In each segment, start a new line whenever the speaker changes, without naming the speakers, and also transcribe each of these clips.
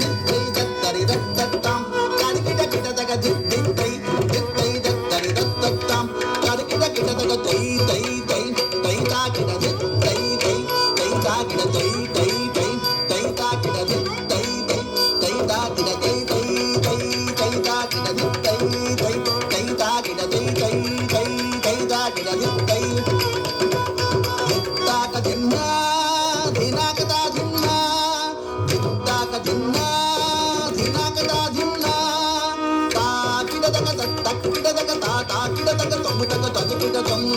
தித்தை தத்தரி தத்தத்தாம் கடிகிட கிடதக தித்தை தை தித்தை தத்தரி தத்தத்தாம் கடிகிட கிடதக தை தை தை தை தா கிட தித்தை தை தை தா கிட தை தை தை தை தா கிட தித்தை தை தை தா கிட தை தை தை தை தா கிட தித்தை தை தை தா கிட தை தை தை தை தா கிட தித்தை தித்தாக தின்னா தினாகதா தின்னா தித்தாக தின்னா தினாகதா தின்னா தா கிடதக தக் கிடதக தா தா கிடதக தொமுதக தது கிடதம்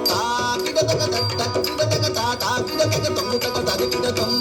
தா கிடதக தக் கிடதக தா தா கிடதக தொமுதக தது கிடதம்